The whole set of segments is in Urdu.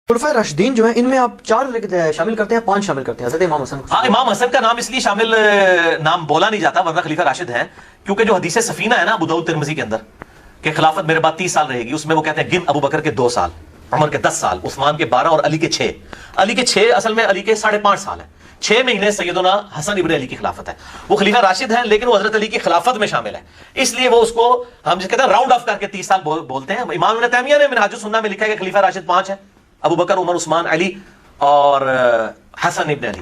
خلفائے راشدین جو ہیں ان میں آپ 4 شامل کرتے ہیں 5 شامل کرتے ہیں حضرت امام حسن؟ ہاں، امام حسن کا نام اس لیے شامل نام بولا نہیں جاتا ورنہ خلیفہ راشد ہیں، کیونکہ جو حدیث سفینہ ہے نا ابو داؤد ترمذی کے اندر کہ خلافت میرے بعد 30 سال رہے گی، اس میں وہ کہتے ہیں گن ابو بکر کے 2 سال، عمر کے 10 سال، عثمان کے 12 اور علی کے 6۔ علی کے 6 اصل میں علی کے 5.5 سال ہیں، 6 مہینے سیدنا حسن ابن علی کی خلافت ہے۔ وہ خلیفہ راشد ہیں لیکن وہ حضرت علی کی خلافت میں شامل ہے، اس لیے وہ اس کو ہم جس کہتے ہیں راؤنڈ آف کر کے 30 سال بولتے ہیں۔ امام ابن تیمیہ نے منہاج السنہ میں لکھا ہے کہ خلیفہ راشد 5 ہیں، ابو بکر، عمر، عثمان، علی اور حسن ابن علی۔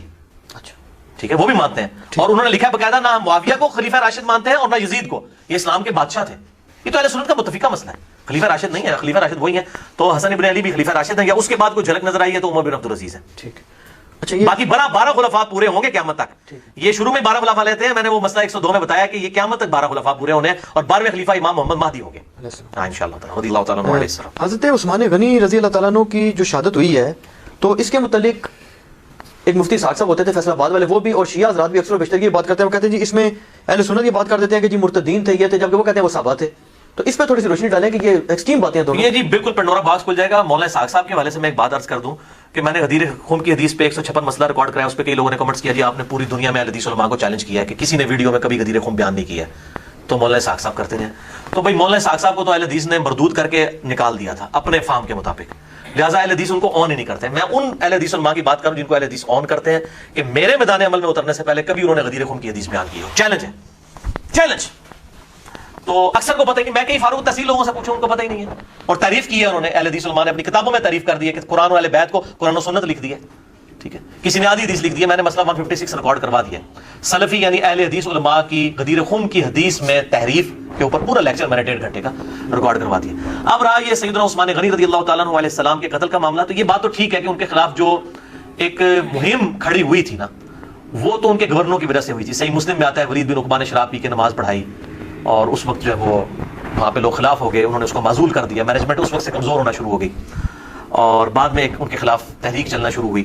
اچھا ٹھیک ہے، وہ بھی مانتے ہیں، اور انہوں نے لکھا ہے باقاعدہ نہ معاویہ کو خلیفہ راشد مانتے ہیں اور نہ یزید کو، یہ اسلام کے بادشاہ تھے۔ یہ تو اہل سنت کا متفقہ مسئلہ ہے، خلیفہ راشد نہیں ہے، خلیفہ راشد وہی ہیں۔ تو حسن ابن علی بھی خلیفہ راشد ہیں، یا اس کے بعد کوئی جھلک نظر آئی ہے تو عمر بن عبدالعزیز ہے۔ ٹھیک ہے، اچھا یہ باقی 12 خلفاء پورے ہوں گے قیامت تک۔ یہ شروع میں 12 خلفاء لیتے ہیں، میں نے وہ مسئلہ 102 میں بتایا کہ یہ قیامت تک 12 خلفاء پورے ہونے ہیں، اور 12ویں خلیفہ امام محمد مہدی ہوں گے ہاں انشاءاللہ تعالی رضی اللہ تعالیٰ عنہ علیہ السلام۔ حضرت عثمان غنی رضی اللہ تعالیٰ عنہ کی جو شہادت ہوئی ہے تو اس کے متعلق ایک مفتی سعد صاحب ہوتے تھے فیصلہ آباد والے، وہ بھی اور شیعہ حضرات بھی اکثر و بیشتر یہ بات کرتے ہیں، وہ کہتے ہیں جی اس میں اہل سنت یہ بات کر دیتے ہیں کہ جی مرتدین تھے یہ تھے، جبکہ وہ کہتے ہیں وہ صحابہ تھے۔ تو اس پہ تھوڑی سی روشنی ڈالیں کہ یہ ایکسٹریم باتیں ہیں دونوں۔ یہ جی بالکل پنڈورا باکس کھل جائے گا۔ مولانا اسحاق صاحب کے حوالے سے میں ایک بات عرض کر دوں کہ میں نے غدیر خون کی حدیث پہ 156 مسئلہ ریکارڈ کرایا، اس پہ کئی لوگوں نے کمنٹس کیا جی آپ نے پوری دنیا میں اہل حدیث علماء کو چیلنج کیا ہے کہ کسی نے ویڈیو میں کبھی غدیر خون بیان نہیں کیا ہے، تو مولانا اسحاق صاحب کرتے ہیں۔ تو بھائی مولانا اسحاق صاحب کو تو اہل حدیث نے مردود کر کے نکال دیا تھا اپنے فہم کے مطابق، لہٰذا اہل حدیث ان کو آن ہی نہیں کرتے۔ میں ان اہل حدیث علماء کی بات کروں جن کو اہل حدیث آن کرتے ہیں کہ میرے میدان عمل میں اترنے سے پہلے کبھی انہوں نے غدیر خون کی حدیث بیان کی ہو، چیلنج ہے، چیلنج۔ تو اکثر کو پتہ ہی نہیں، میں کئی فاروق تحصیل لوگوں سے پوچھوں ان کو پتہ ہی نہیں ہے، اور تعریف کی ہے انہوں نے، اہل حدیث علماء نے اپنی کتابوں میں تعریف کر دی ہے کہ قرآن و اہل بیت کو قرآن و سنت لکھ دی ہے، ٹھیک ہے، کسی نے آدھی حدیث لکھ دی ہے، میں نے مسئلہ 156 ریکارڈ کروا دیا ہے۔ سلفی یعنی اہل حدیث علماء کی غدیر خون کی حدیث میں تحریف کے اوپر پورا لیکچر میں نے 1.5 گھنٹے کا ریکارڈ کروا دیا۔ اب رہا یہ سیدنا عثمان غنی رضی اللہ تعالیٰ عنہ علیہ السلام کے قتل کا معاملہ، تو یہ بات تو ٹھیک ہے کہ ان کے خلاف جو ایک مہم کھڑی ہوئی تھی نا، وہ تو ان کے گورنروں کی وجہ سے ہوئی تھی۔ صحیح مسلم میں آتا ہے ولید بن عقبہ نے شراب پی کے نماز پڑھائی، اور اس وقت جو ہے وہ وہاں پہ لوگ خلاف ہو گئے، انہوں نے اس کو معزول کر دیا، مینجمنٹ اس وقت سے کمزور ہونا شروع ہو گئی، اور بعد میں ان کے خلاف تحریک چلنا شروع ہوئی۔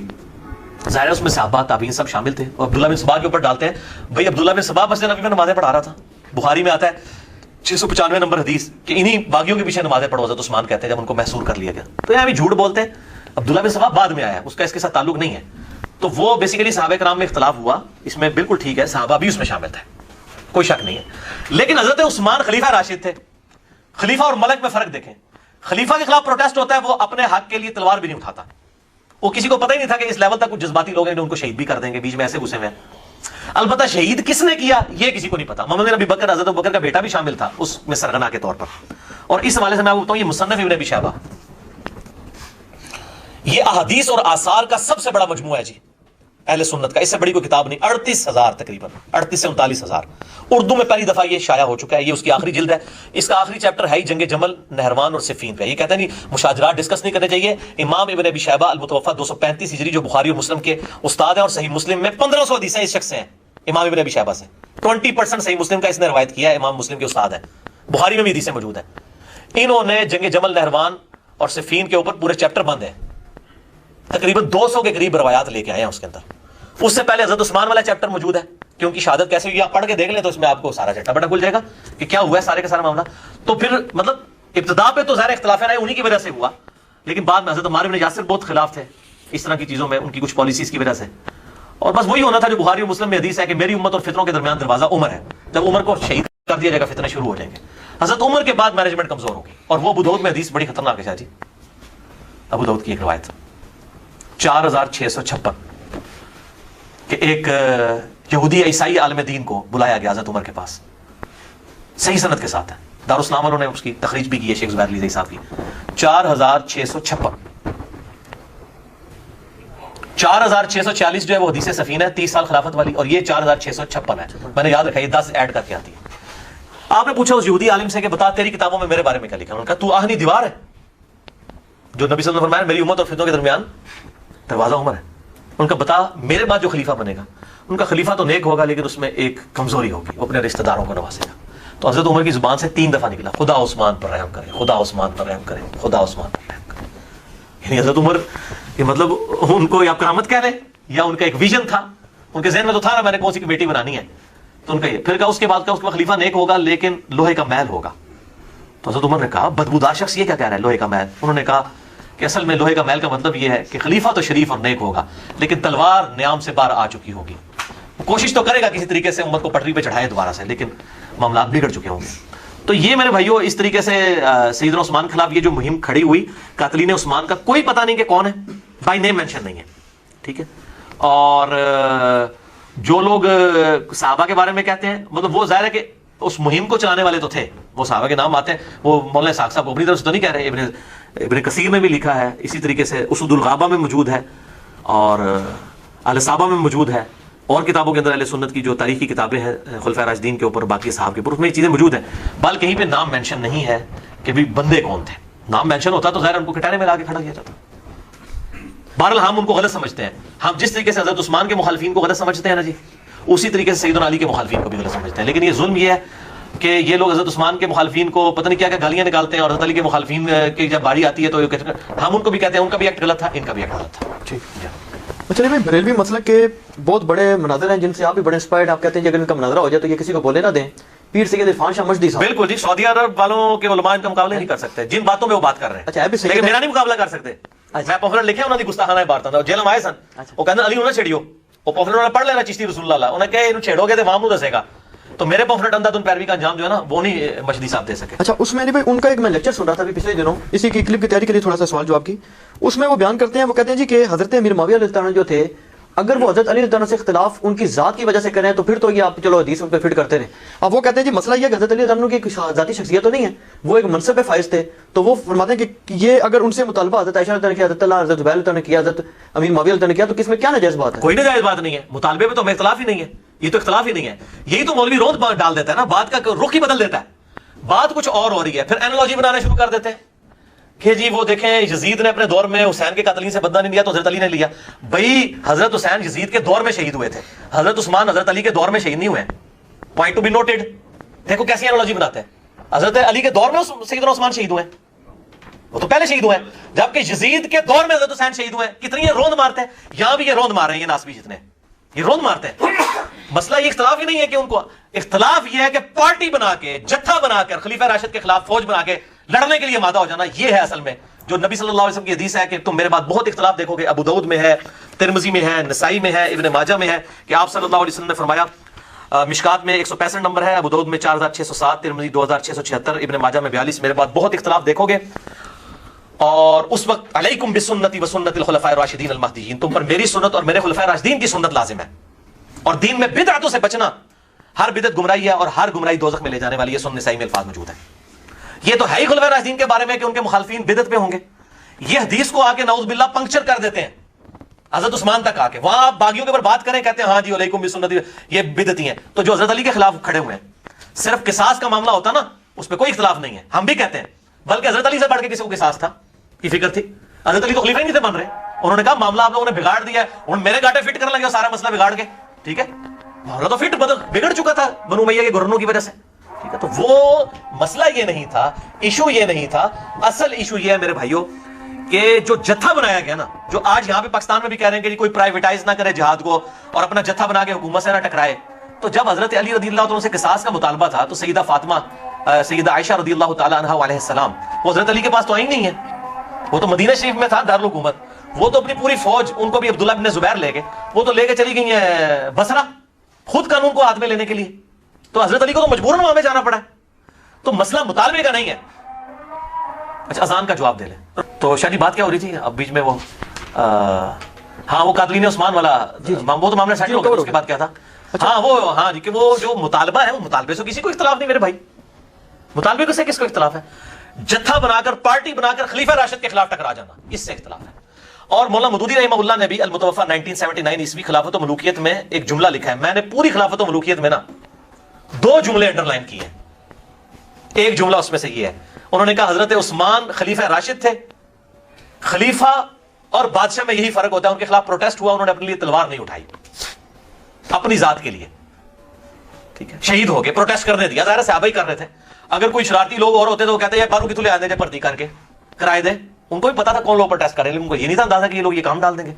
ظاہر ہے اس میں صحابہ تابعین سب شامل تھے، اور عبداللہ بن سبا کے اوپر ڈالتے ہیں، بھائی عبداللہ بن سبا مسجد نبی میں نمازیں پڑھا رہا تھا، بخاری میں آتا ہے 695 نمبر حدیث کہ انہی باغیوں کے پیچھے نمازیں پڑھو، حضرت عثمان کہتے ہیں جب ان کو محصور کر لیا گیا۔ تو یہاں بھی جھوٹ بولتے ہیں، عبداللہ بن سبا بعد میں آیا، اس کا اس کے ساتھ تعلق نہیں ہے۔ تو وہ بیسیکلی صحابہ کرام میں اختلاف ہوا، اس میں بالکل ٹھیک ہے، صحابہ بھی اس میں شامل تھے، کوئی شک نہیں ہے۔ لیکن حضرت عثمان خلیفہ راشد تھے، خلیفہ اور ملک میں فرق دیکھیں، خلیفہ کے خلاف پروٹیسٹ ہوتا ہے وہ اپنے حق کے لیے تلوار بھی نہیں اٹھاتا، وہ کسی کو پتہ ہی نہیں تھا کہ اس لیول تک کچھ جذباتی لوگ ہیں جو ان کو شہید بھی کر دیں گے، بیچ میں ایسے گھسے ہوئے ہیں۔ البتہ شہید کس نے کیا یہ کسی کو نہیں پتا۔ محمد بن ابی بکر، حضرت ابو بکر کا بیٹا بھی شامل تھا اس میں سرغنہ کے طور پر، اور اس حوالے سے میں آپ کو بتاؤں یہ مصنف ابن ابی شیبہ یہ احادیث اور آثار کا سب سے بڑا مجموعہ ہے جی اہل سنت کا، اس سے بڑی کوئی کتاب نہیں، 38,000 تقریباً 38 سے 39,000 اردو میں پہلی دفعہ یہ شائع ہو چکا ہے، یہ اس کی آخری جلد ہے۔ اس کا آخری چیپٹر ہے جنگ جمل، نہروان اور صفین پہ۔ یہ کہتے ہیں نہیں مشاجرات ڈسکس نہیں کرنے چاہیے۔ امام ابن ابی شیبہ المتوفی 235 ہجری جو بخاری اور مسلم کے استاد ہیں، اور صحیح مسلم میں 1500 حدیثیں اس شخص سے ہیں امام ابن ابی شیبہ سے، 20% صحیح مسلم کا اس نے روایت کیا ہے، امام مسلم کے استاد ہیں، بخاری میں بھی حدیثیں موجود ہیں۔ انہوں نے جنگ جمل، نہروان اور صفین کے اوپر پورے چیپٹر بند ہیں، تقریباً 200 کے قریب روایات لے کے آئے ہیں اس کے اندر۔ اس سے پہلے حضرت عثمان والا چیپٹر موجود ہے کہ ان کی شہادت کیسے ہوئی، آپ پڑھ کے دیکھ لیں تو اس میں آپ کو سارا چٹا بٹا کھل جائے گا کہ کیا ہوا ہے سارے کا سارا معاملہ۔ تو پھر مطلب ابتدا پہ تو ظاہر اختلاف رہے انہی کی وجہ سے ہوا، لیکن بعد میں حضرت عمار بن یاسر بہت خلاف تھے اس طرح کی چیزوں میں، ان کی کچھ پالیسیز کی وجہ سے، اور بس وہی ہونا تھا جو بخاری اور مسلم میں حدیث ہے کہ میری امت اور فتنوں کے درمیان دروازہ عمر ہے، جب عمر کو شہید کر دیا جائے گا فتنے شروع ہو جائیں گے۔ حضرت عمر کے بعد مینجمنٹ کمزور ہوگی، اور وہ ابو داؤد میں حدیث بڑی خطرناک ہے جی، ابو داؤد کی ایک روایت 4656 کہ ایک یہودی عیسائی عالم دین کو بلایا گیا حضرت عمر کے پاس، صحیح سند کے ساتھ ہے، دارالسلام والوں نے اس کی تخریج بھی کی ہے شیخ زبیر علی صاحب کی۔ 4656 4640 جو ہے وہ حدیث سفینہ ہے 30 سال خلافت والی، اور یہ 4656 ہے، میں نے یاد رکھا یہ 10 ایڈ کر کے آتی ہے۔ آپ نے پوچھا اس یہودی عالم سے کہ بتا تیری کتابوں میں میرے بارے میں کیا لکھا؟ انہوں نے کہا تو آہنی دیوار ہے، جو نبی صلی اللہ علیہ وسلم نے فرمایا میری امت اور فتنوں کے درمیان دروازہ عمر ہے۔ ان کا بتا میرے بعد جو خلیفہ بنے گا، ان کا خلیفہ تو نیک ہوگا لیکن اس میں ایک کمزوری ہوگی، وہ اپنے رشتہ داروں کو نوازے گا۔ تو حضرت عمر کی زبان سے 3 دفعہ نکلا خدا عثمان پر رحم کرے، خدا عثمان پر رحم کرے، خدا عثمان پر رحم کرے۔ یعنی حضرت عمر یہ مطلب ان کو یا کرامت کہہ لیں یا ان کا ایک ویژن تھا، ان کے ذہن میں تو تھا نا میں نے کون سی بیٹی بنانی ہے، تو ان کا یہ پھر کہا اس کے بعد خلیفہ نیک ہوگا لیکن لوہے کا محل ہوگا۔ تو حضرت عمر نے کہا بدبودار شخص یہ کیا کہہ رہا ہے لوہے کا محل؟ انہوں نے کہا کہ اصل میں لوہے کا محل کا مطلب یہ ہے کہ خلیفہ تو شریف اور نیک ہوگا لیکن تلوار نیام سے باہر آ چکی ہوگی. وہ کوشش تو کرے گا کسی طریقے سے امت کو پٹری پہ چڑھائے دوبارہ سے, لیکن معاملات بگڑ چکے ہوں گے. تو یہ میرے بھائیوں اس طریقے سے سیدنا عثمان کے خلاف یہ جو مہم کھڑی ہوئی, قاتلین عثمان کا کوئی پتہ نہیں کہ کون ہے, بائی نیم مینشن نہیں ہے, ٹھیک ہے. اور جو لوگ صحابہ کے بارے میں کہتے ہیں, مطلب وہ ظاہر ہے کہ اس مہم کو چلانے والے تو تھے, وہ صحابہ کے نام آتے ہیں, وہ مولانا اسحاق صاحب اپنی طرف سے تو نہیں کہہ رہے, ابن کثیر میں بھی لکھا ہے, اسی طریقے سے اسود الغابہ میں موجود ہے, اور اہل صحابہ میں موجود ہے, اور کتابوں کے اندر اہل سنت کی جو تاریخی کتابیں ہیں خلفائے راشدین کے اوپر, باقی صحابہ کے اوپر, اس میں یہ چیزیں موجود ہیں. بال کہیں پہ نام مینشن نہیں ہے کہ بھی بندے کون تھے. نام مینشن ہوتا تو ظاہر ان کو کٹانے میں لا کے کھڑا کیا جاتا. بہرحال ہم ان کو غلط سمجھتے ہیں. ہم جس طریقے سے حضرت عثمان کے مخالفین کو غلط سمجھتے ہیں نا جی, اسی طریقے سے سیدنا علی کے مخالفین کو بھی غلط سمجھتے ہیں. لیکن یہ ظلم یہ ہے کہ یہ لوگ حضرت عثمان کے مخالفین کو پتہ نہیں کیا کیا گالیاں نکالتے ہیں, اور حضرت علی کے مخالفین کی جب باری آتی ہے تو ہم ان کو بھی کہتے ہیں ان کا بھی ایکٹ غلط تھا, ان کا بھی ایکٹ غلط تھا. چلیے بھائی, بریلوی مسلک کے بہت بڑے مناظر ہیں جن سے آپ بھی بڑے انسپائرڈ, آپ کہتے ہیں کہ اگر ان کا مناظرہ ہو جائے تو یہ کسی کو بولے نہ دیں. پیر سید عرفان شاہ مجدی صاحب, بالکل جی, سعودی عرب والوں کے علماء ان کا مقابلہ نہیں کر سکتے جن باتوں میں وہ بات کر رہے ہیں. اچھا, لیکن میرا نہیں مقابلہ کر سکتے. میں پوفلر لکھے انہوں نے گستاخانہ بارتا تھا, جیل میں آئے سن, وہ کہتے علی انہیں چھڑیو, وہ پوفلر نے پڑھ لینا چشتی رسول اللہ, انہیں کہے انہوں چھیڑو گے تو وہاں دسے گا. تو میرے پوفلٹ اندر تم پیروی کا انجام جو ہے نا وہ نہیں مجدی صاحب دے سکے. اچھا, اس میں علی بھائی ان کا ایک میں لیکچر سن رہا تھا ابھی پچھلے دنوں, اسی کی کلپ کی تیاری کے لیے تھوڑا سا سوال جواب کی. اس میں وہ بیان کرتے ہیں, وہ کہتے ہیں جی کہ حضرت امیر معاویہ رضی اللہ عنہ جو تھے, اگر وہ حضرت علی رضی اللہ عنہ سے اختلاف ان کی ذات کی وجہ سے کریں تو پھر تو یہ آپ چلو حدیث ان پہ فٹ کرتے رہے. اب وہ کہتے ہیں جی مسئلہ یہ ہے کہ حضرت علی رضی اللہ عنہ کی ذاتی شخصیت تو نہیں ہے, وہ ایک منصب پہ فائز تھے. تو وہ فرماتے ہیں کہ یہ اگر ان سے مطالبہ حضرت عائشہ رضی اللہ عنہ نے کیا, حضرت اللہ حضرت زبیر رضی اللہ عنہ نے کیا, حضرت امیر معاویہ رضی اللہ عنہ نے کیا, تو کس میں کیا ناجائز بات ہے؟ کوئی ناجائز بات نہیں ہے, مطالبے پہ تو ہمیں اختلاف ہی نہیں ہے, یہ تو اختلاف ہی نہیں ہے. یہی تو مولوی روند ڈال دیتا ہے نا, بات کا رخ ہی بدل دیتا ہے, بات کچھ اور ہو رہی ہے, پھر اینالوجی بنانا شروع کر دیتے ہیں کہ جی وہ دیکھیں یزید نے اپنے دور میں حسین کے قاتلین سے بدلہ نہیں لیا تو حضرت علی نے لیا. بھائی حضرت حسین یزید کے دور میں شہید ہوئے تھے, حضرت عثمان حضرت علی کے دور میں شہید نہیں ہوئے. Point to be noted. دیکھو کیسی اینالوجی بناتے ہیں, حضرت علی کے دور میں سیدنا عثمان شہید ہوئے, وہ تو پہلے شہید ہوئے, جبکہ یزید کے دور میں حضرت حسین شہید ہوئے. کتنی یہ روند مارتے ہیں, یہاں بھی یہ روند مار رہے ہیں, یہ ناسبی جتنے یہ روند مارتے ہیں. مسئلہ یہ اختلاف ہی نہیں ہے کہ ان کو, اختلاف یہ ہے کہ پارٹی بنا کے, جتھا بنا کر خلیفہ راشد کے خلاف فوج بنا کے لڑنے کے لیے مادہ ہو جانا. یہ ہے اصل میں جو نبی صلی اللہ علیہ وسلم کی حدیث ہے کہ تم میرے بعد بہت اختلاف دیکھو گے. ابو داؤد میں ہے, ترمذی میں ہے, نسائی میں ہے, ابن ماجہ میں ہے کہ آپ صلی اللہ علیہ وسلم نے فرمایا, مشکات میں 165 نمبر ہے, ابو داؤد میں 4607, ترمذی 2676, ابن ماجہ میں 42, میرے بعد بہت اختلاف دیکھو گے. اور اس وقت علیکم بسنتی وسنت الخلفاء الراشدین المہدیین, تم پر میری سنت اور میرے خلفاء راشدین کی سنت لازم ہے. اور دین میں بدعتوں سے بچنا, ہر بدعت گمراہی ہے اور ہر گمراہی دوزخ میں لے جانے والی ہے. سنن نسائی میں الفاظ موجود ہیں. یہ تو ہے ہی خلفاء راشدین کے بارے میں کہ ان کے مخالفین بدعت پہ ہوں گے. یہ حدیث کو آ کے نعوذ باللہ پنکچر کر دیتے ہیں حضرت عثمان تک آ کے. وہاں آپ باغیوں کے اوپر بات کریں, کہتے ہیں ہاں جی علیکم بسنتی, یہ بدعتی ہیں. تو جو حضرت علی کے خلاف کھڑے ہوئے ہیں, صرف قصاص کا معاملہ ہوتا نا, اس پہ کوئی اختلاف نہیں ہے, ہم بھی کہتے ہیں, بلکہ حضرت علی سے بڑھ کے کسی کو قصاص تھا کی فکر تھی. حضرت علی تو خلیفہ ہی نہیں تھے بن رہے, انہوں نے کہا معاملہ آپ لوگوں نے بگاڑ دیا ہے, میرے گاٹے فٹ کرنے لگے سارا مسئلہ بگاڑ کے. ٹھیک ہے, معاملہ تو فٹ بگڑ چکا تھا بنو امیہ کے گورنروں کی وجہ سے. ٹھیک ہے, تو وہ مسئلہ یہ نہیں تھا, ایشو یہ نہیں تھا. اصل ایشو یہ ہے میرے بھائیوں کہ جو جتھا بنایا گیا نا, جو آج یہاں پہ پاکستان میں بھی کہہ رہے ہیں کہ کوئی پرائیویٹائز نہ کرے جہاد کو اور اپنا جتھا بنا کے حکومت سے نہ ٹکرائے. تو جب حضرت علی رضی اللہ عنہ سے قصاص کا مطالبہ تھا تو سیدہ فاطمہ, سیدہ عائشہ رضی اللہ تعالی عنہا علیہ السلام, وہ حضرت علی کے پاس تو آئی نہیں ہے, وہ تو مدینہ شریف میں تھا دارالحکومت. وہ تو اپنی پوری فوج, ان کو بھی عبداللہ بن زبیر لے گئے, وہ تو لے کے چلی گئی ہیں بصرہ خود قانون کو ہاتھ میں لینے کے لیے. تو حضرت علی کو تو مجبوراً وہاں پہ جانا پڑا. تو مسئلہ مطالبے کا نہیں ہے. اچھا, اذان کا جواب دے لیں. تو شاہ جی بات کیا ہو رہی تھی اب بیچ میں؟ وہ ہاں وہ قاتلین عثمان والا, وہ تو معاملہ سیٹل ہو گیا. اس کے بعد کیا تھا؟ ہاں وہ, ہاں جی, کہ وہ جو مطالبہ ہے, وہ مطالبے سے کسی کو اختلاف نہیں میرے بھائی. مطالبے سے کس کو اختلاف ہے؟ جتھا بنا کر, پارٹی بنا کر خلیفہ راشد کے خلاف ٹکرا جانا, اس سے اختلاف ہے. اور مولانا مودودی رحمہ اللہ نے بھی المتوفا 1979 عیسوی خلافت و ملوکیت میں ایک جملہ لکھا ہے. میں نے پوری خلافت و ملوکیت میں نا 2 جملے انڈر لائن کیے ہیں. ایک جملہ اس میں سے یہ ہے, انہوں نے کہا حضرت عثمان خلیفہ راشد تھے. خلیفہ اور بادشاہ میں یہی فرق ہوتا ہے, ان کے خلاف پروٹیسٹ ہوا, انہوں نے اپنے لیے تلوار نہیں اٹھائی اپنی ذات کے لیے. ٹھیک ہے, شہید ہو گئے, پروٹیسٹ کرنے دیا, ظاہر صحابہ ہی کر رہے تھے. اگر کوئی شرارتی لوگ اور ہوتے تو وہ کہتے ہیں بارو کی تلے آنے دے بھرتی کر کے کرائے دے. ان کو بھی پتا تھا کون لوگ پروٹیسٹ کر رہے ہیں, لیکن ان کو یہ نہیں تھا اندازہ کہ یہ لوگ یہ کام ڈال دیں گے.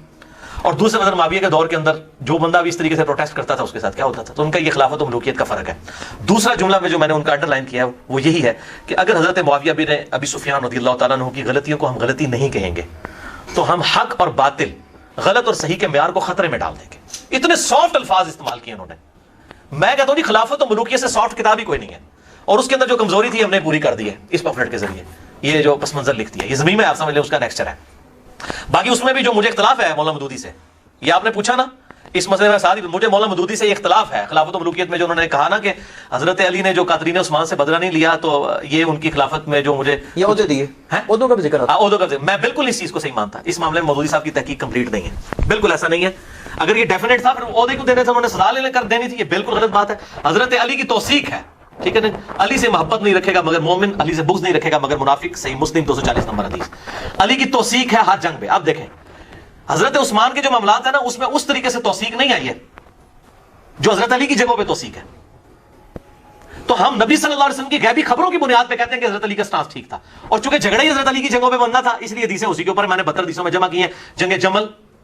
اور دوسرے حضرت معاویہ کے دور کے اندر جو بندہ بھی اس طریقے سے پروٹیسٹ کرتا تھا اس کے ساتھ کیا ہوتا تھا. تو ان کا یہ خلافت و ملوکیت کا فرق ہے. دوسرا جملہ میں جو میں نے ان کا انڈر لائن کیا ہے وہ یہی ہے کہ اگر حضرت معاویہ بن ابی سفیان رضی اللہ تعالیٰ عنہ کی غلطیوں کو ہم غلطی نہیں کہیں گے تو ہم حق اور باطل, غلط اور صحیح کے معیار کو خطرے میں ڈال دیں گے. اتنے سافٹ الفاظ استعمال کیے انہوں نے. میں کہتا ہوں جی خلافت و ملوکیت سے سافٹ کتاب ہی کوئی نہیں ہے, اور اس کے اندر جو کمزوری تھی ہم نے پوری کر دی ہے اس پمفلٹ کے ذریعے. یہ جو پس منظر لکھتی ہے یہ زمین میں آپ سمجھ لیں اس کا نیکسچر ہے. باقی اس میں بھی جو مجھے اختلاف ہے مولانا مودودی سے, یہ آپ نے پوچھا نا اس مسئلے میں ساتھ, مجھے مولانا مودودی سے یہ اختلاف ہے خلافت و ملوکیت میں. جو انہوں نے کہا نا کہ حضرت علی نے جو قاتلین عثمان سے بدلہ نہیں لیا تو یہ ان کی خلافت میں جو مجھے یہ عہدے دیے, عہدوں کا بھی ذکر آتا ہے. عہدوں کا ذکر, میں بالکل اس چیز کو صحیح مانتا. اس معاملے میں مودودی صاحب کی تحقیق کمپلیٹ نہیں ہے, بالکل ایسا نہیں ہے. اگر یہ ڈیفینیٹ تھا پھر عہدے کو دینے تھے, انہوں نے سزا لینے کر دینی تھی, یہ بالکل غلط بات ہے. حضرت علی کی توثیق ہے, ٹھیک ہے نا, علی سے محبت نہیں رکھے گا مگر مومن, علی سے بغض نہیں رکھے گا مگر منافق. صحیح مسلم 240 نمبر حدیث. علی کی توثیق ہے ہر جنگ میں. آپ دیکھیں حضرت عثمان کے جو معاملات ہیں نا اس میں اس طریقے سے توثیق نہیں آئی ہے جو حضرت علی کی جگہوں پہ توثیق ہے. تو ہم نبی صلی اللہ علیہ وسلم کی غیبی خبروں کی بنیاد پہ کہتے ہیں کہ حضرت علی کا سٹانس ٹھیک تھا, اور چونکہ جھگڑا ہی حضرت علی کی جگہوں پہ بننا تھا اس لیے حدیثیں اسی کے اوپر میں نے 72 حدیثوں میں جمع کی ہیں. جنگ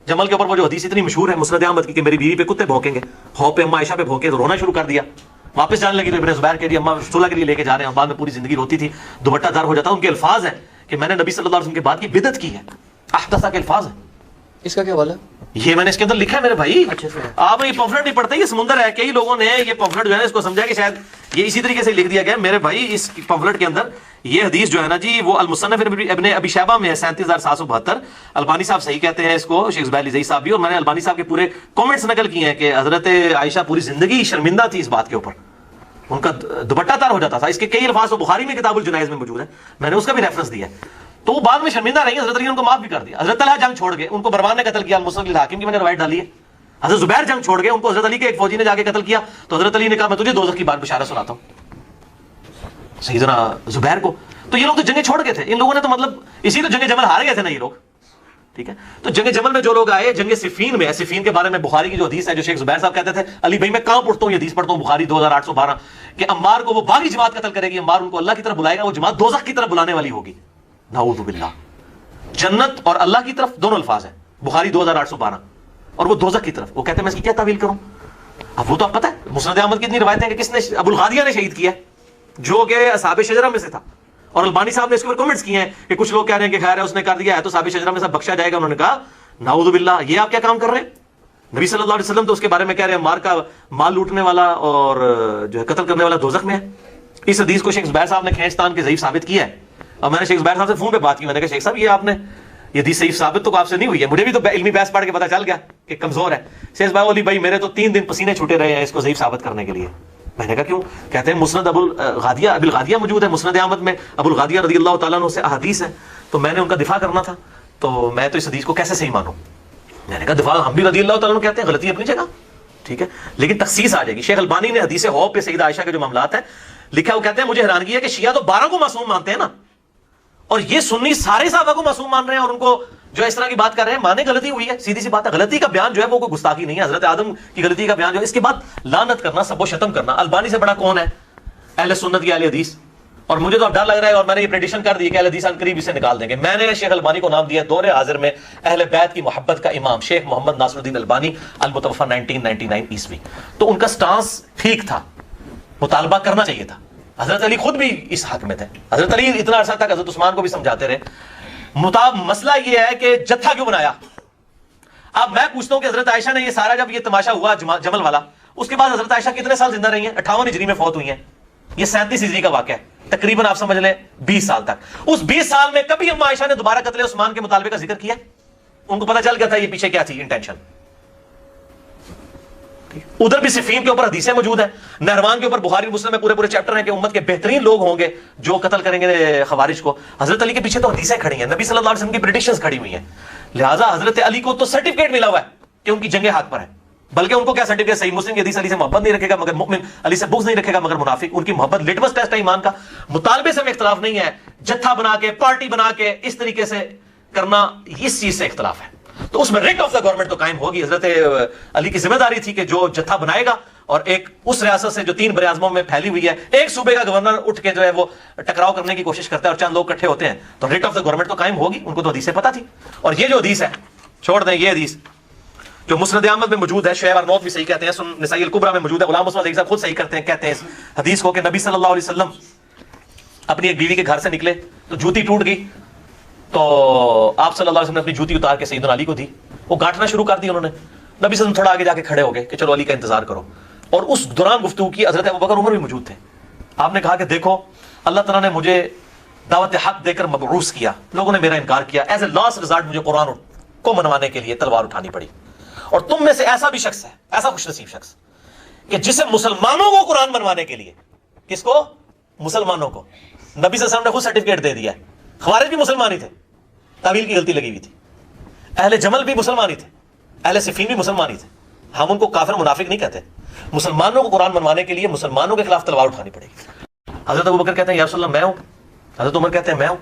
جمل کے اوپر وہ جو حدیث اتنی مشہور ہے مسند احمد کی کہ میری بیوی پہ کتے بھونکیں گے, ہو پہ اما عائشہ پہ بھونکے تو رونا شروع کر دیا. واپس جانے لگی تو ابن زبیر کے لیے اما صلح کے لیے لے کے جا رہے ہیں, بعد میں پوری زندگی روتی تھی, دوپٹہ دار ہو جاتا. ان کے الفاظ ہیں کہ میں نے نبی صلی اللہ علیہ وسلم کے بعد کی بدعت کی ہے. احدثہ کے الفاظ ہیں. اس کا کیا حوالہ ہے؟ یہ میں نے اس کے اندر لکھا ہے میرے بھائی. اچھا سر, آپ یہ پمفلٹ نہیں پڑھتے, یہ سمندر ہے. کئی لوگوں نے یہ پمفلٹ جو ہے اس کو سمجھا کہ شاید یہ اسی طریقے سے لکھ دیا گیا. میرے بھائی اس پمفلٹ کے اندر یہ حدیث جو ہے نا جی وہ المصنف ابن ابی شیبہ میں ہے 37,772. البانی صاحب صحیح کہتے ہیں اس کو, شیخ زبیر علی صاحب بھی, اور میں نے البانی صاحب کے پورے کامنٹس نقل کیے ہیں کہ حضرت عائشہ پوری زندگی شرمندہ تھی اس بات کے اوپر, ان کا دوپٹہ تار ہو جاتا تھا. اس کے کئی الفاظ تو بخاری میں کتاب الجنائز میں موجود ہے, میں نے اس کا بھی ریفرنس دیا ہے. تو وہ بعد میں شرمندہ رہی, حضرت علی نے ان کو معاف بھی کر دیا. حضرت طلحہ جنگ چھوڑ گئے, ان کو مروان نے قتل کیا, المسند الحاکم کی میں نے روایت ڈالی ہے. حضرت زبیر جنگ چھوڑ گئے, ان کو حضرت علی کے ایک فوجی نے جا کے قتل کیا, تو حضرت علی نے کہا میں تجھے دوزخ کی بات بشارت سناتا ہوں سیدنا زبیر کو. تو یہ لوگ تو جنگیں چھوڑ گئے تھے, ان لوگوں نے تو مطلب اسی تو جنگ جمل ہار گئے تھے نا یہ لوگ, ٹھیک ہے. تو جنگ جمل میں جو لوگ آئے, جنگ صفین میں, صفین کے بارے میں بخاری کی جو حدیث ہے جو شیخ زبیر صاحب کہتے تھے علی بھائی میں کہاں پڑھتا ہوں یہ حدیث پڑھتا ہوں بخاری 2812 کہ عمار کو وہ باغی جماعت قتل کرے گی, عمار ان کو اللہ کی طرف بلائے گا, وہ جماعت دوزخ کی طرف بلانے والی ہوگی. نعوذ باللہ. جنت اور اللہ کی طرف دونوں الفاظ ہیں, بخاری 2812, اور وہ دوزخ کی طرف. وہ کہتے ہیں میں اس کی کیا تعویل کروں. اب وہ تو آپ پتہ ہے مسند احمد کی اتنی روایتیں کہ کس نے, ابو الغادیہ نے شہید کیا جو کہ اصحاب شجرہ میں سے تھا, اور البانی صاحب نے اس کے اوپر کمنٹس کیے ہیں کہ کچھ لوگ کہہ رہے ہیں کہ خیر ہے اس نے کر دیا ہے تو اصحاب شجرہ میں سے بخشا جائے گا. انہوں نے کہا نعوذ باللہ, یہ آپ کیا کام کر رہے ہیں. نبی صلی اللہ علیہ وسلم تو اس کے بارے میں کہہ رہے ہیں مار کا مال لوٹنے والا اور جو ہے قتل کرنے والا دوزخ میں ہے. اس حدیث کو شیخ زبیر صاحب نے کھینچتان کے ضعیف ثابت کیا ہے, اور میں نے شیخ زبیر صاحب سے فون پہ بات کی, میں نے کہا شیخ صاحب یہ آپ نے یہ حدیث صحیح ثابت تو آپ سے نہیں ہوئی ہے, مجھے بھی تو علمی بحث پڑھ کے پتہ چل گیا کہ کمزور ہے. شیخ علی بھائی میرے تو 3 دن پسینے چھوٹے رہے ہیں اس کو ضعیف ثابت کرنے کے لیے. میں نے کہا کیوں؟ کہتے ہیں مسند ابو الغادیہ موجود ہے مسند احمد میں, ابو الغادیہ رضی اللہ تعالیٰ عنہ سے احادیث ہیں, تو میں نے ان کا دفاع کرنا تھا, تو میں تو اس حدیث کو کیسے صحیح مانوں. میں نے کہا دفاع ہم بھی رضی اللہ تعالیٰ عنہ کہتے ہیں, غلطی اپنی جگہ, ٹھیک ہے, لیکن تخصیص آ جائے گی. شیخ البانی نے حدیث حوض پہ سیدہ عائشہ کے جو معاملات ہیں لکھا, وہ کہتے ہیں مجھے حیرانگی ہے کہ شیعہ تو 12 کو معصوم مانتے ہیں نا, اور یہ سنی سارے صحابہ کو معصوم مان رہے ہیں, اور ان کو جو اس طرح کی بات کر رہے ہیں. مانے غلطی ہوئی ہے, سیدھی سی بات ہے, غلطی کا بیان جو ہے وہ کوئی گستاخی نہیں ہے. حضرت آدم کی غلطی کا بیان جو ہے اس کے بعد لعنت کرنا, سب و شتم کرنا. البانی سے بڑا کون ہے اہل سنت کی اہل حدیث, اور مجھے تو اب ڈر لگ رہا ہے, اور میں نے یہ پریڈکشن کر دی کہ اہل حدیث ان قریب اسے نکال دیں گے. میں نے شیخ البانی کو نام دیا دور حاضر میں اہل بیت کی محبت کا امام شیخ محمد ناصر الدین البانی المتوفی 1999 عیسوی. تو ان کا سٹانس ٹھیک تھا, مطالبہ کرنا چاہیے تھا. حضرت علی خود بھی اس حق میں تھے. حضرت علی اتنا عرصہ تک حضرت عثمان کو بھی سمجھاتے رہے. مسئلہ یہ ہے کہ جتھا کیوں بنایا. اب میں پوچھتا ہوں کہ حضرت عائشہ نے یہ سارا جب یہ تماشا ہوا جمل والا, اس کے بعد حضرت عائشہ کتنے سال زندہ رہی ہیں؟ 58 ہجری میں فوت ہوئی ہیں. یہ 37 ہجری کا واقعہ ہے, تقریباً آپ سمجھ لیں 20 سال تک. اس 20 سال میں کبھی اما عائشہ نے دوبارہ قتل عثمان کے مطالبے کا ذکر کیا؟ ان کو پتہ چل گیا تھا یہ پیچھے کیا تھی انٹینشن. ادھر بھی صفین کے اوپر حدیثیں موجود ہیں, نہروان کے اوپر بخاری مسلم میں پورے چیپٹر ہیں کہ امت کے بہترین لوگ ہوں گے جو قتل کریں گے خوارج کو. حضرت علی کے پیچھے تو حدیثیں کھڑی ہیں, نبی صلی اللہ علیہ وسلم کی پریڈکشنز کھڑی ہوئی ہیں. لہٰذا حضرت علی کو تو سرٹیفکیٹ ملا ہوا ہے کہ ان کی جنگیں حق پر ہیں, بلکہ ان کو کیا سرٹیفکیٹ, صحیح مسلم کی حدیث علی سے محبت نہیں رکھے گا مگر مؤمن, علی سے بغض نہیں رکھے گا مگر منافق. ان کی محبت لٹمس ٹیسٹ ہے ایمان کا. مطالبے سے میں اختلاف نہیں ہے, جتھا بنا کے پارٹی بنا کے اس طریقے سے کرنا اس چیز سے اختلاف ہے. تو اس میں ریٹ آف دا گورنمنٹ تو قائم ہوگی. حضرت علی کی ذمہ داری تھی کہ جو جتھا بنائے گا, اور ایک اس ریاست سے جو 3 براعظموں میں پھیلی ہوئی ہے, ایک صوبے کا گورنر اٹھ کے جو ہے وہ ٹکراؤ کرنے کی کوشش کرتا ہے اور چند لوگ اکٹھے ہوتے ہیں, تو ریٹ آف دا گورنمنٹ تو قائم ہوگی. ان کو تو حدیثیں پتہ تھی. اور یہ جو حدیث ہے چھوڑ دیں, یہ حدیث جو مسند احمد میں موجود ہے، شعیب ارنوت بھی صحیح کہتے ہیں، سنن نسائی الکبریٰ میں موجود ہے، غلام مسلم صاحب خود صحیح کہتے ہیں اس حدیث کو کہ نبی صلی اللہ علیہ وسلم اپنی ایک بیوی کے گھر سے نکلے تو جوتی ٹوٹ گئی، تو آپ صلی اللہ علیہ وسلم نے اپنی جوتی اتار کے سیدنا علی کو دی، وہ گانٹنا شروع کر دی انہوں نے، نبی صلی اللہ علیہ وسلم تھوڑا آگے جا کے کھڑے ہو گئے کہ چلو علی کا انتظار کرو، اور اس دوران گفتگو کی حضرت ابوبکر عمر بھی موجود تھے، آپ نے کہا کہ دیکھو اللہ تعالیٰ نے مجھے دعوت حق دے کر مبعوث کیا، لوگوں نے میرا انکار کیا، ایز اے لاسٹ ریزارٹ مجھے قرآن کو منوانے کے لیے تلوار اٹھانی پڑی، اور تم میں سے ایسا بھی شخص ہے، ایسا خوش نصیب شخص کہ جسے مسلمانوں کو قرآن منوانے کے لیے، کس کو؟ مسلمانوں کو، نبی صلی اللہ علیہ وسلم نے خود سرٹیفکیٹ دے دیا ہے، خوارج بھی مسلمان ہی تھے، تعویل کی غلطی لگی ہوئی تھی، اہل جمل بھی مسلمان ہی تھے، اہل صفین بھی مسلمان ہی تھے، ہم ان کو کافر منافق نہیں کہتے، مسلمانوں کو قرآن منوانے کے لیے مسلمانوں کے خلاف تلوار اٹھانی پڑے گی۔ حضرت ابوبکر کہتے ہیں یا رسول اللہ میں ہوں، حضرت عمر کہتے ہیں میں ہوں،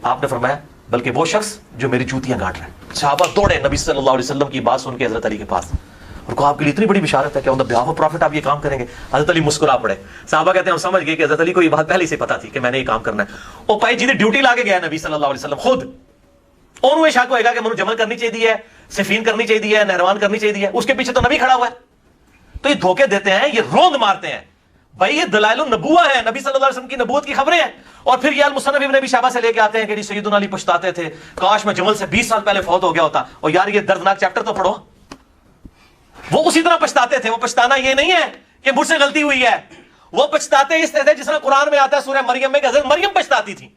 آپ نے فرمایا بلکہ وہ شخص جو میری جوتیاں گانٹ رہا ہے۔ صحابہ دوڑے نبی صلی اللہ علیہ وسلم کی بات سن کے حضرت علی کے پاس، اور کہا آپ کے لیے اتنی بڑی بشارت ہے کہ آن دی بیہاف آف پروفٹ آپ یہ کام کریں گے؟ حضرت علی مسکرا پڑے، صحابہ کہتے ہیں ہم سمجھ گئے کہ حضرت علی کو یہ بات پہلے سے پتا تھی کہ میں نے یہ کام کرنا ہے، اور پائی جی ڈیوٹی لا کے گیا نبی صلی اللہ علیہ وسلم خود، اور شک ہوئے گا کہ منو جمل کرنی چاہیے، صفین کرنی چاہیے، نہروان کرنی چاہیے، اس کے پیچھے تو نبی کھڑا ہوا ہے، تو یہ دھوکے دیتے ہیں، یہ روند مارتے ہیں، بھائی یہ دلائل النبوہ ہیں، نبی صلی اللہ علیہ وسلم کی نبوت کی خبریں ہیں، اور پھر یہ المصنف ابن ابی شیبہ سے لے کے آتے ہیں کہ سیدنا علی پچھتاتے تھے کاش میں جمل سے 20 سال پہلے فوت ہو گیا ہوتا، اور یار یہ دردناک چیپٹر تو پڑھو، وہ اسی طرح پچھتاتے تھے، وہ پچھتانا یہ نہیں ہے کہ مجھ سے غلطی ہوئی ہے، وہ پچھتاتے اس طرح جس طرح قرآن میں آتا ہے سورہ مریم میں کہ حضرت مریم پچھتاتی تھی،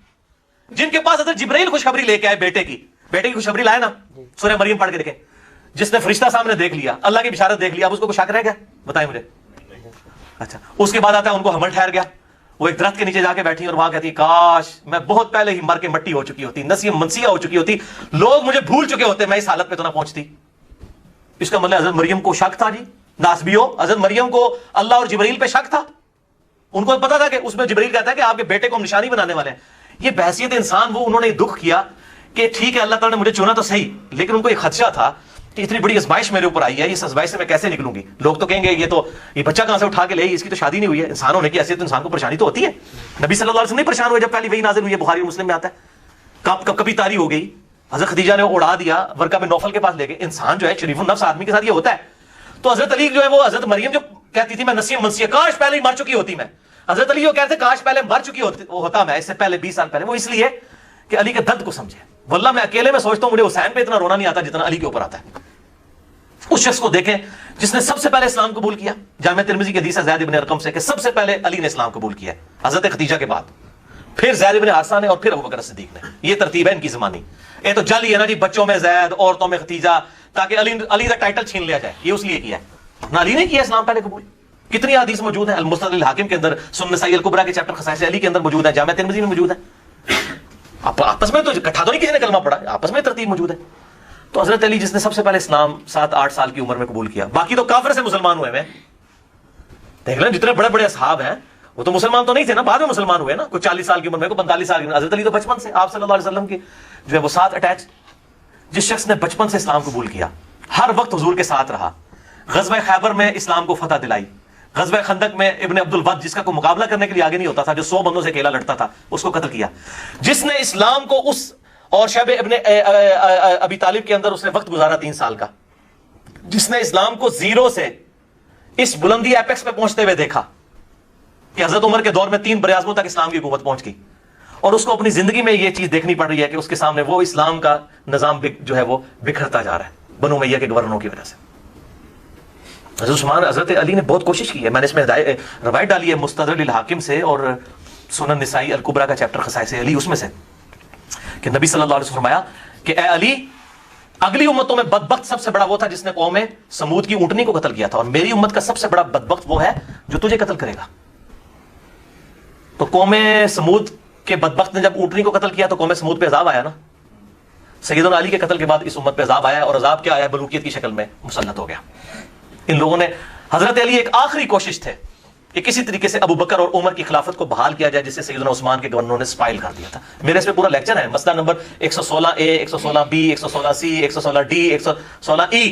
جن کے پاس حضرت جبرائیل خوشخبری لے کے آئے بیٹے کی خوشخبری لائے نا، سورہ مریم پڑھ کے دیکھیں، جس نے فرشتہ سامنے دیکھ لیا، اللہ کی بشارت دیکھ لیا، اب اس کو کوئی شک رہ گیا؟ بتائیں مجھے۔ اچھا اس کے بعد آتا ہے ان کو حمل ٹھہر گیا، وہ ایک درخت کے نیچے جا کے بیٹھی اور وہاں کہتی کاش میں بہت پہلے ہی مر کے مٹی ہو چکی ہوتی، نسیم منسیہ ہو چکی ہوتی، لوگ مجھے بھول چکے ہوتے، میں اس حالت پہ تو نہ پہنچتی۔ اس کا مطلب حضرت مریم کو شک تھا، جی ناسبیو، حضرت مریم کو اللہ اور جبرائیل پہ شک تھا، ان کو پتا تھا کہ اس میں جبرائیل کہتا ہے کہ آپ کے بیٹے کو ہم نشانی بنانے والے ہیں۔ یہ بحثیت انسان وہ انہوں نے دکھ کیا کہ ٹھیک ہے اللہ تعالیٰ نے مجھے چنا تو صحیح، لیکن ان کو ایک خدشہ تھا کہ اتنی بڑی ازمائش میرے اوپر آئی ہے، اس ازمائش سے میں کیسے نکلوں گی؟ لوگ تو کہیں گے یہ بچہ کہاں سے اٹھا کے لے، اس کی تو شادی نہیں ہوئی ہے، انسان ہونے کی حیثیت تو انسان کو پریشانی تو ہوتی ہے۔ نبی صلی اللہ علیہ وسلم نہیں پریشان ہوئے جب پہلی وحی نازل ہوئی ہے، بخاری اور مسلم میں آتا ہے، کبھی تاری ہو گئی، حضرت خدیجہ نے اڑا دیا، ورقہ بن نوفل کے پاس لے گئے، انسان جو ہے شریف النفس آدمی کے ساتھ یہ ہوتا ہے۔ تو حضرت علی جو ہے وہ حضرت مریم جو کہتی تھی میں نسیم منسیہ، کاش پہلے ہی مر چکی ہوتی میں، حضرت علی جو کہتے ہیں کاش پہلے مر چکی ہوتا میں، اس سے پہلے 20 سال پہلے، وہ اس لیے کہ علی کے درد کو سمجھے۔ واللہ میں اکیلے میں سوچتا ہوں مجھے حسین پہ اتنا رونا نہیں آتا جتنا علی کے اوپر آتا ہے۔ اس شخص کو دیکھیں جس نے سب سے پہلے اسلام قبول کیا، جامع ترمذی کی حدیث ہے زید بن ارقم سے کہ سب سے پہلے علی نے اسلام قبول کیا حضرت خدیجہ کے بعد، پھر زید بن حارثہ نے، اور پھر ابوبکر صدیق نے۔ یہ ترتیب ہے ان کی زمانی۔ یہ تو جعلی ہے نا جی، بچوں میں زید، عورتوں میں خدیجہ، تاکہ علی کا ٹائٹل چھین لیا جائے، یہ اس لیے کیا ہے، نہ علی نے کیا اسلام پہلے قبول۔ کتنی حدیث موجود ہیں المستدرک الحاکم کے اندر، سنن نسائی الکبریٰ کے چیپٹر خصائص علی کے اندر موجود ہے، جامع ترمذی میں موجود ہے۔ آپس میں تو اکٹھا تو نہیں کسی نے کلمہ پڑھا، آپس میں ترتیب موجود ہے۔ تو حضرت علی جس نے سب سے پہلے اسلام 7-8 سال کی عمر میں قبول کیا، باقی تو کافر سے مسلمان ہوئے ہیں، دیکھ لیں جتنے بڑے بڑے اصحاب ہیں وہ تو مسلمان تو نہیں تھے نا، بعد میں مسلمان ہوئے نا، کوئی 40 سال کی عمر میں، کوئی 45 سال کی عمر۔ حضرت علی تو بچپن سے آپ صلی اللہ علیہ وسلم کی جو ہے وہ ساتھ اٹیچ، جس شخص نے بچپن سے اسلام قبول کیا، ہر وقت حضور کے ساتھ رہا، غزوہ خیبر میں اسلام کو فتح دلائی، غزوہ خندق میں ابن عبد الود جس کا کوئی مقابلہ کرنے کے لیے آگے نہیں ہوتا تھا، جو 100 بندوں سے اکیلا لڑتا تھا، اس کو قتل کیا، جس نے اسلام کو اس اور شیب ابن ابی طالب کے اندر اس نے وقت گزارا 3 سال کا، جس نے اسلام کو زیرو سے اس بلندی ایپیکس پہ پہنچتے ہوئے دیکھا کہ حضرت عمر کے دور میں 3 براعظموں تک اسلام کی حکومت پہنچ گئی، اور اس کو اپنی زندگی میں یہ چیز دیکھنی پڑ رہی ہے کہ اس کے سامنے وہ اسلام کا نظام جو ہے وہ بکھرتا جا رہا ہے بنو امیہ کے گورنروں کی وجہ سے۔ حضرت علی نے بہت کوشش کی ہے، میں نے اس میں روایت ڈالی ہے مستدرک الحاکم سے اور سنن نسائی الکبریٰ کا چیپٹر خصائص علی، اس میں سے کہ نبی صلی اللہ علیہ وسلم فرمایا کہ اے علی، اگلی امتوں میں بدبخت سب سے بڑا وہ تھا جس نے قوم سمود کی اونٹنی کو قتل کیا تھا، اور میری امت کا سب سے بڑا بدبخت وہ ہے جو تجھے قتل کرے گا۔ تو قوم سمود کے بدبخت نے جب اونٹنی کو قتل کیا تو قوم سمود پہ عذاب آیا نا، سیدنا علی کے قتل کے بعد اس امت پہ عذاب آیا، اور عذاب کیا آیا؟ بلوکیت کی شکل میں مسلط ہو گیا۔ ان لوگوں نے، حضرت علی ایک آخری کوشش تھے کہ کسی طریقے سے ابو بکر اور عمر کی خلافت کو بحال کیا جائے، جسے سیدنا عثمان کے گورنروں نے سپائل کر دیا تھا۔ میرے اس پہ پورا لیکچر ہے، مسئلہ number 116A، 116B، 116C، 116D، 116E،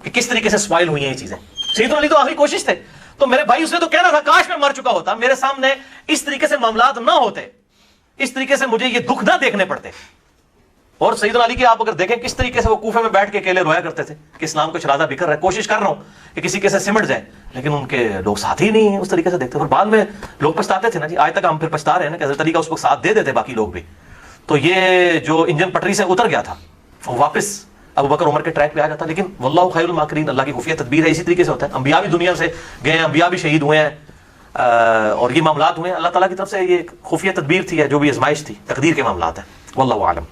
کہ کس طریقے سے سپائل ہوئی ہیں یہ چیزیں۔ سیدنا علی تو آخری کوشش تھے، تو میرے بھائی اس نے تو کہنا تھا کاش میں مر چکا ہوتا، میرے سامنے اس طریقے سے معاملات نہ ہوتے، اس طریقے سے مجھے یہ دکھ نہ دیکھنے پڑتے، اور سیدنا علی کے آپ اگر دیکھیں کس طریقے سے وہ کوفے میں بیٹھ کے اکیلے رویا کرتے تھے کہ اسلام کو شرازہ بکھر رہا ہے, کوشش کر رہا ہوں کہ کسی کے سے سمٹ جائے, لیکن ان کے لوگ ساتھ ہی نہیں ہیں اس طریقے سے دیکھتے. اور بعد میں لوگ پچھتاتے تھے نا جی, آج تک ہم پھر پچھتا رہے ہیں نا کہ حضرت علی کا اس کو ساتھ دے دیتے باقی لوگ بھی. تو یہ جو انجن پٹری سے اتر گیا تھا واپس ابو بکر عمر کے ٹریک پہ آ جاتا. لیکن واللہ خیر الماکرین, اللہ کی خفیہ تدبیر ہے. اسی طریقے سے ہوتا ہے, انبیاء بھی دنیا سے گئے ہیں, انبیاء بھی شہید ہوئے ہیں, اور یہ معاملات ہوئے ہیں. اللہ تعالیٰ کی طرف سے یہ خفیہ تدبیر تھی, جو بھی آزمائش تھی, تقدیر کے معاملات ہیں. واللہ اعلم.